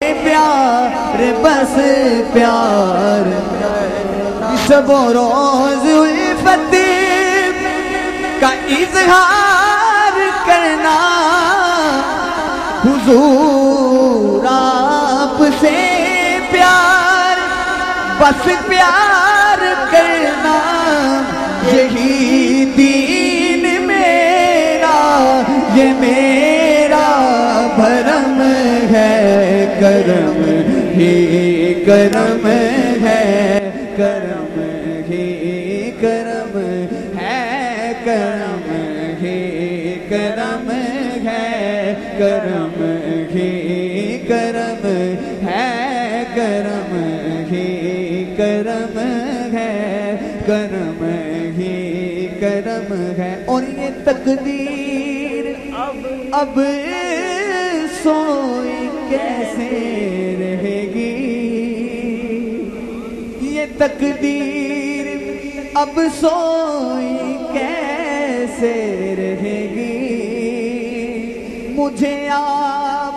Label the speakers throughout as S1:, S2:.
S1: پیار بس پیار شب و روز الفت کا اظہار کرنا حضور آپ سے پیار بس پیار کرنا یہی دین میرا یہ میرا بھرم ہے کرم ہی کرم ہے کرم ہی کرم ہے کرم ہی کرم ہے کرم ہی کرم ہے کرم ہی کرم ہے کرم ہی کرم ہے اور یہ تقدیر اب سوئی کیسے رہے گی یہ تقدیر اب سوئی کیسے رہے گی مجھے اب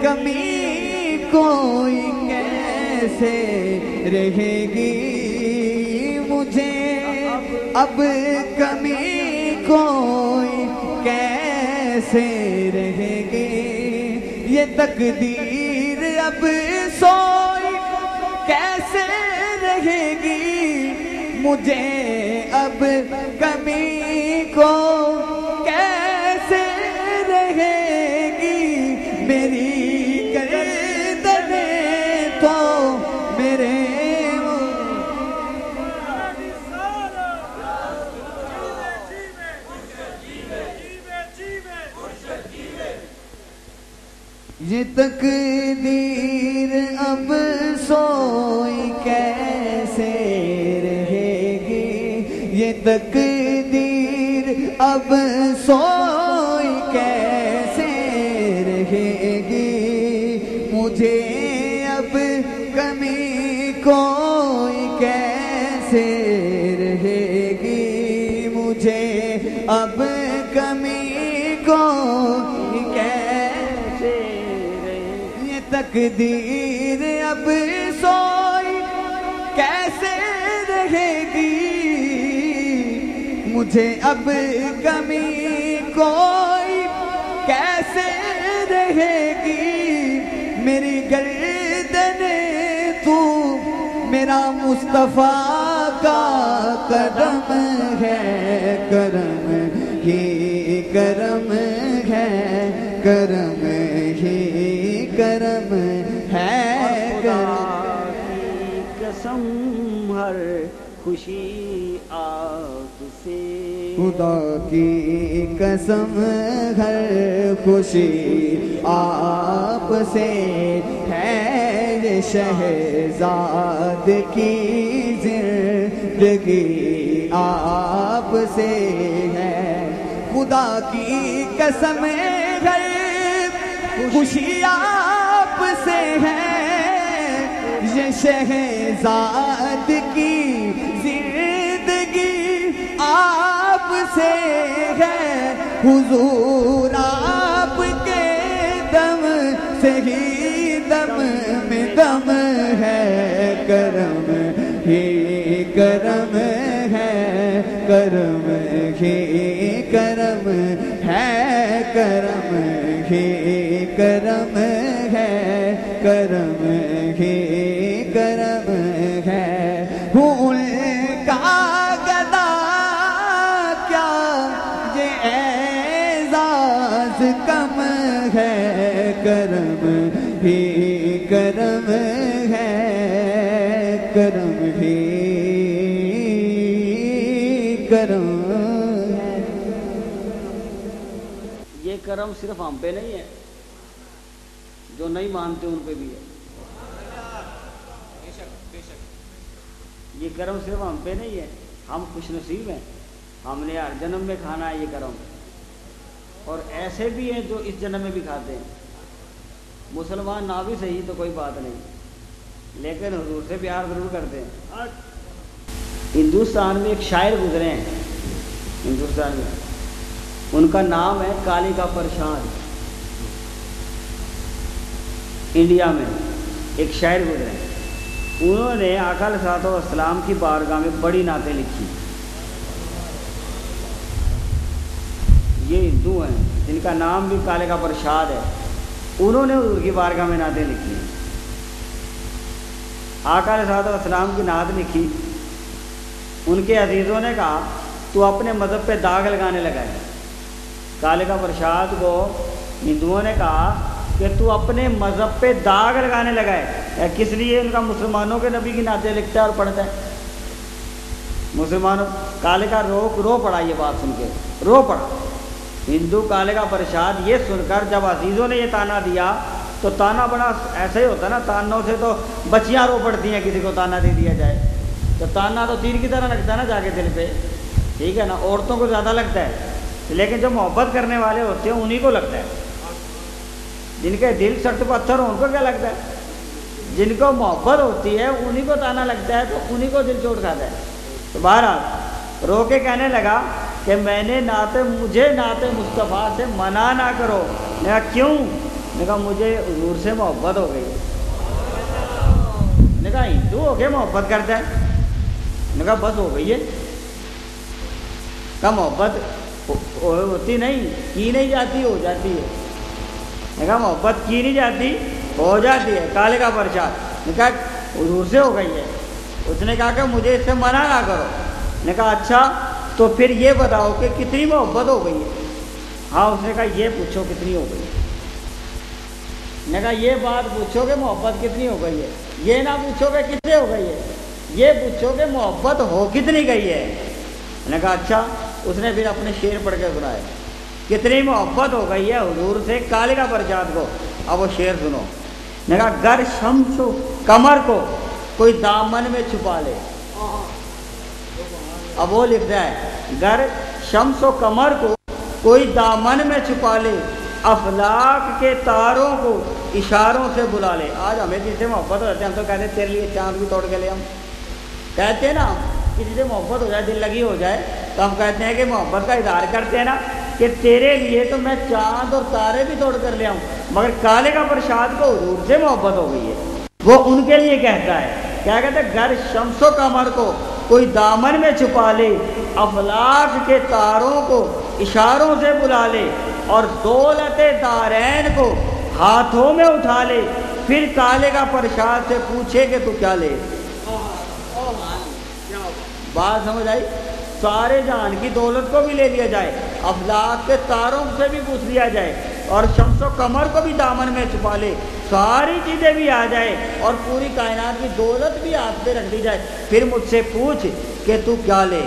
S1: کمی کوئی کیسے رہے گی مجھے اب کمی کوئی کیسے رہے گی یہ تقدیر اب سوئی کیسے رہے گی مجھے اب کمی کو کیسے رہے گی میری گردنیں تو میرے یہ تقدیر اب سوئی کیسے رہے گی یہ تقدیر اب سوئی کیسے رہے گی مجھے اب کمی کوئی کیسے رہے گی مجھے اب کمی کوئی کیسے تقدیر اب سوئی کیسے رہے گی مجھے اب کمی کوئی کیسے رہے گی میری گردن تو میرا مصطفیٰ کا قدم ہے کرم ہی کرم ہے کرم ہی کرم ہے کرم
S2: کی قسم ہر خوشی آپ سے
S1: خدا کی قسم ہر خوشی آپ سے ہے یہ شہزاد کی زندگی آپ سے ہے خدا کی قسم ہے خوشی آپ سے ہے یہ شہزاد کی زندگی آپ سے ہے حضور آپ کے دم سے ہی دم میں دم ہے کرم ہی کرم ہے کرم ہی کرم ہے کرم ہی کرم ہے کرم ہی کرم ہے ان کا گدا کیا یہ اعزاز کم ہے کرم ہی کرم ہے کرم ہی کرم ہے
S2: یہ کرم صرف ہم پہ نہیں ہے جو نہیں مانتے ان پہ بھی ہے یہ کرم صرف ہم پہ نہیں ہے ہم خوش نصیب ہیں ہم نے ہر جنم میں کھانا ہے یہ کرم اور ایسے بھی ہیں جو اس جنم میں بھی کھاتے ہیں مسلمان نہ بھی صحیح تو کوئی بات نہیں لیکن حضور سے پیار ضرور کرتے ہیں ہندوستان میں ایک شاعر گزرے ہیں ہندوستان میں ان کا نام ہے کالی کا پرشان انڈیا میں ایک شاعر گزرے، انہوں نے آقا علیہ الصلوۃ والسلام کی بارگاہ میں بڑی نعتیں لکھی. یہ ہندو ہیں جن کا نام بھی کالے کا پرشاد ہے، انہوں نے حضور کی بارگاہ میں نعتیں لکھی. آقا علیہ الصلوۃ والسلام کی نعت لکھی. ان کے عزیزوں نے کہا تو اپنے مذہب پہ داغ لگانے لگا ہے. کالے کا پرشاد کو ہندوؤں نے کہا کہ تو اپنے مذہب پہ داغ لگانے لگا ہے. کس لیے؟ ان کا مسلمانوں کے نبی کی نعتیں لکھتا ہے اور پڑھتا ہے. مسلمانوں کالے کا رو پڑا، یہ بات سن کے رو پڑا. ہندو کالے کا پرشاد یہ سن کر جب عزیزوں نے یہ تانا دیا تو تانا بڑا ایسا ہی ہوتا ہے نا، تانوں سے تو بچیاں رو پڑتی ہیں. کسی کو تانا دے دیا جائے تو تانا تو تیر کی طرح لگتا ہے نا جا کے دل پہ، ٹھیک ہے نا. عورتوں کو زیادہ لگتا ہے، لیکن جو محبت کرنے والے ہوتے ہیں انہی کو لگتا ہے. جن کے دل سخت پتھر ہوں ان کو کیا لگتا ہے؟ جن کو محبت ہوتی ہے انہی کو تانا لگتا ہے، تو انہی کو دل چوٹ کھاتا ہے. تو بہرحال رو کے کہنے لگا کہ مجھے نعت مصطفیٰ سے منع نہ کرو. میں کہا کیوں؟ میں کہا مجھے حضور سے محبت ہو گئی. میں کہا ہندو ہو کے محبت کرتا ہے؟ میں کہا بس ہو گئی ہے. کہا محبت ہوتی نہیں، کی نہیں جاتی، ہو جاتی ہے. میں کہا محبت کی نہیں جاتی، ہو جاتی ہے. کالے کا پرشاد نے کہا حضور سے ہو گئی ہے. اس نے کہا کہ مجھے اس سے منع نہ کرو. نے کہا اچھا تو پھر یہ بتاؤ کہ کتنی محبت ہو گئی ہے. ہاں. اس نے کہا یہ پوچھو کتنی ہو گئی. نے کہا یہ بات پوچھو کہ محبت کتنی ہو گئی ہے، یہ نہ پوچھو کہ کتنے ہو گئی ہے، یہ پوچھو کہ محبت ہو کتنی گئی ہے. نے کہا اچھا. اس نے پھر اپنے شعر پڑھ کے سنائے کتنی محبت ہو گئی ہے حضور سے کالے کا پرشاد کو. اب وہ شعر سنو. نے کہا گر شمس و قمر کو کوئی دامن میں چھپا لے. اب وہ لکھتا ہے گر شمس و قمر کو کوئی دامن میں چھپا لے، افلاک کے تاروں کو اشاروں سے بلا لے. آج ہمیں جس سے محبت ہو جاتی ہے ہم تو کہتے ہیں تیرے لیے چاند بھی توڑ کے لے. ہم کہتے ہیں نا کسی سے محبت ہو جائے، دل لگی ہو جائے تو ہم کہتے ہیں کہ محبت کا اظہار کرتے ہیں نا کہ تیرے لیے تو میں چاند اور تارے بھی توڑ کر لے آؤں. مگر کالے کا پرشاد کو حضور سے محبت ہو گئی ہے. وہ ان کے لیے کہتا ہے، کیا کہتا ہے؟ گر شمس و قمر کو کوئی دامن میں چھپا لے، افلاک کے تاروں کو اشاروں سے بلا لے، اور دولت دارین کو ہاتھوں میں اٹھا لے. پھر کالے کا پرشاد سے پوچھے کہ تو کیا لے. بات سمجھ آئی؟ سارے جہان کی دولت کو بھی لے لیا جائے، افلاک کے تاروں سے بھی پوچھ لیا جائے، اور شمس و قمر کو بھی دامن میں چھپا لے، ساری چیزیں بھی آ جائے، اور پوری کائنات کی دولت بھی ہاتھ پہ رکھ دی جائے. پھر مجھ سے پوچھ کہ تو کیا لے.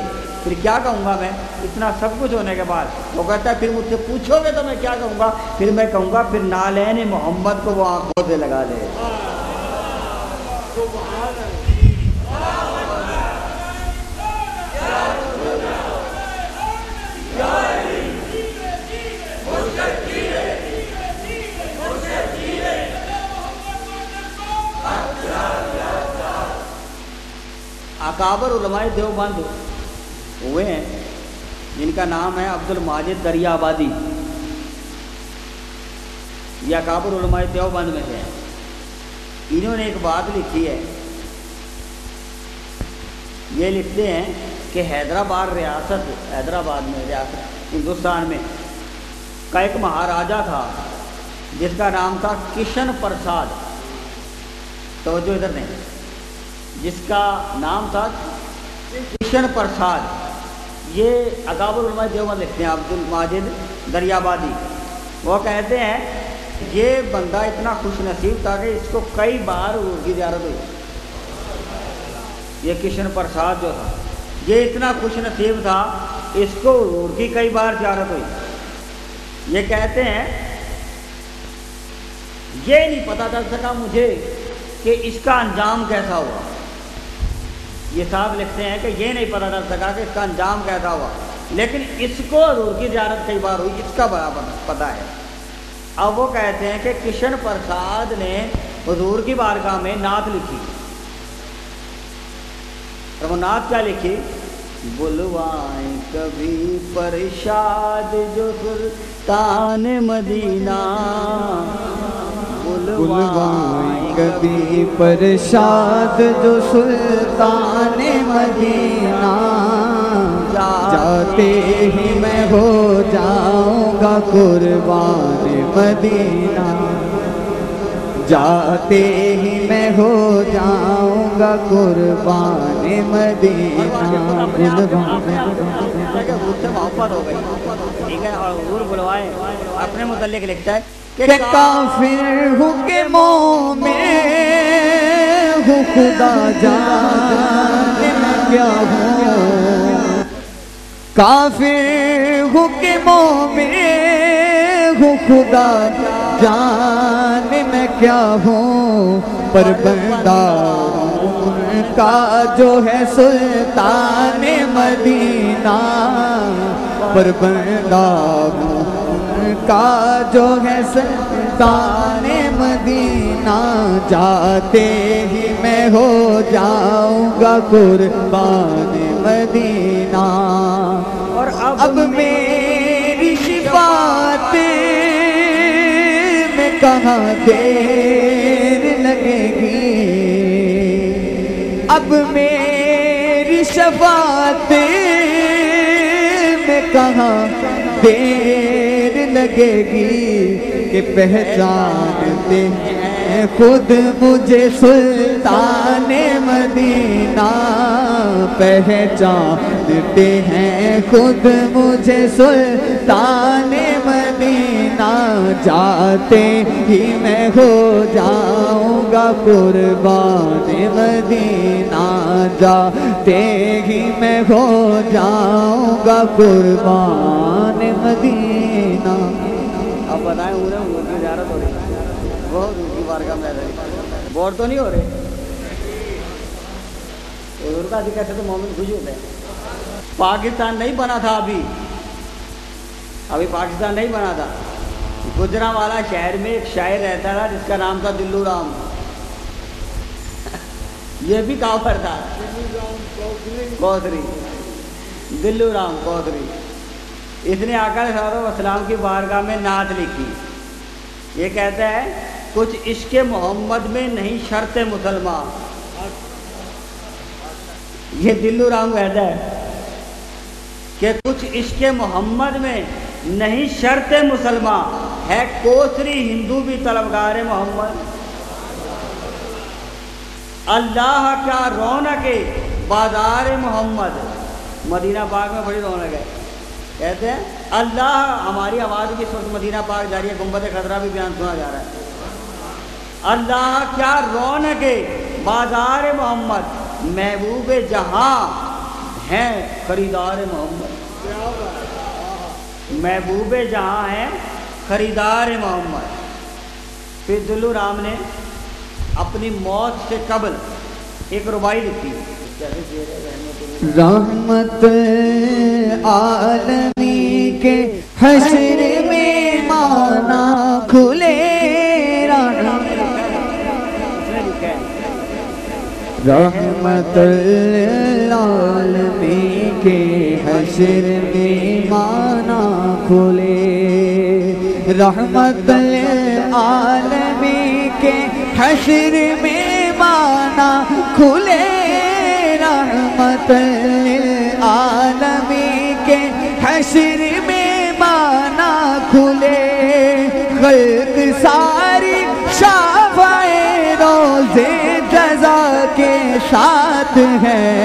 S2: پھر کیا کہوں گا میں اتنا سب کچھ ہونے کے بعد؟ وہ کہتا ہے پھر مجھ سے پوچھو گے تو میں کیا کہوں گا؟ پھر میں کہوں گا پھر نالین محمد کو وہ آنکھوں سے لگا دے. اکابر علماء دیوبند ہوئے ہیں جن کا نام ہے عبد الماجد دریا آبادی. یہ اکابر علماء دیوبند میں سے ہیں. انہوں نے ایک بات لکھی ہے. یہ لکھتے ہیں کہ حیدرآباد میں ریاست ہندوستان میں کا ایک مہاراجا تھا جس کا نام تھا کشن پرساد. توجہ ادھر نہیں. جس کا نام تھا کشن پرساد. یہ اکابر علماء دیوبند لکھتے ہیں عبد الماجد دریا آبادی. وہ کہتے ہیں یہ بندہ اتنا خوش نصیب تھا کہ اس کو کئی بار حضور کی زیارت ہوئی. یہ کشن پرساد جو تھا یہ اتنا خوش نصیب تھا اس کو حضور کی کئی بار زیارت ہوئی. یہ کہتے ہیں یہ نہیں پتہ چل سکا مجھے کہ اس کا انجام کیسا ہوا. یہ صاحب لکھتے ہیں کہ یہ نہیں پتہ چل سکا کہ اس کا انجام کیسا ہوا، لیکن اس کو حضور کی زیارت کئی بار ہوئی، اس کا بڑا پتہ ہے. اب وہ کہتے ہیں کہ کشن پرساد نے حضور کی بارگاہ میں نعت لکھی. اور وہ نعت کیا لکھی؟ بلوائیں کبھی پرشاد جو سلطان مدینہ
S1: بلوائیں کبھی پرشاد جو سلطان مدینہ، جاتے ہی میں ہو جاؤں گا قربان مدینہ، جاتے ہی میں ہو جاؤں گا قربان مدینہ۔
S2: محبت ہو گئی، ٹھیک ہے، اور حضور بلوائے اپنے متعلق لکھتا ہے
S1: کہ کافر ہوں کہ مومن ہوں، خدا جانے میں کیا ہوں، کافر ہوں کہ مومن ہوں، خدا جانے میں کیا ہوں، پر بندہ ان کا جو ہے سلطان مدینہ، پر بندہ ان کا جو ہے سلطان مدینہ، جاتے ہی میں ہو جاؤں گا قربان مدینہ۔
S2: اور
S1: اب میری شفاعت میں کہاں دیر لگے گی، اب میری شفاعت میں کہاں دیر لگے گی، کہ پہچانتے ہیں خود مجھے سلطان مدینہ، پہچانتے ہیں خود مجھے سلطان مدینہ، جاتے ہی میں ہو جاؤں گا قربان مدینہ، جاتے ہی میں ہو جاؤں گا قربان مدینہ۔
S2: اب بتائیں انہیں حضور کی زیارت ہو رہی ہے، وہ حضور کی بارگاہ میں بور تو نہیں ہو رہے؟ حضور کا ذکر سے تو مومن خوش ہوتے ہیں۔ پاکستان نہیں بنا تھا، ابھی پاکستان نہیں بنا تھا، گجرانوالہ شہر میں ایک شاعر رہتا تھا جس کا نام تھا دلو رام، یہ بھی کافر تھا، کوثری، دلو رام کوثری۔ اس نے آقا صلی اللہ علیہ وسلم کی بارگاہ میں نعت لکھی، یہ کہتا ہے کچھ عشق محمد میں نہیں شرط مسلمان، یہ دلو رام کہتا ہے کہ کچھ عشق محمد میں نہیں شرط مسلمان، ہے کوثری ہندو بھی طلبگار محمد، اللہ کیا رونق بازار محمد، مدینہ پاک میں بڑی رونق ہے، کہتے ہیں اللہ، ہماری آواز بھی اس وقت مدینہ پاک جاری ہے، گنبد خضرا بھی بیان سنا جا رہا ہے، اللہ کیا رونق بازار محمد، محبوب جہاں ہیں خریدار محمد، محبوب جہاں ہیں خریدار محمد۔ پھر دلو رام نے اپنی موت سے قبل ایک ربائی لکھی،
S1: رحمت عالمی کے حشر میں مانا کھلے، رحمت العالمی کے حشر میں مانا کھلے، رحمت العالمی کے حشر میں مانا کھلے، رحمت العالمی کے حشر میں مانا کھلے، خلق ساری شافعِ روزے جزا کے ساتھ ہے،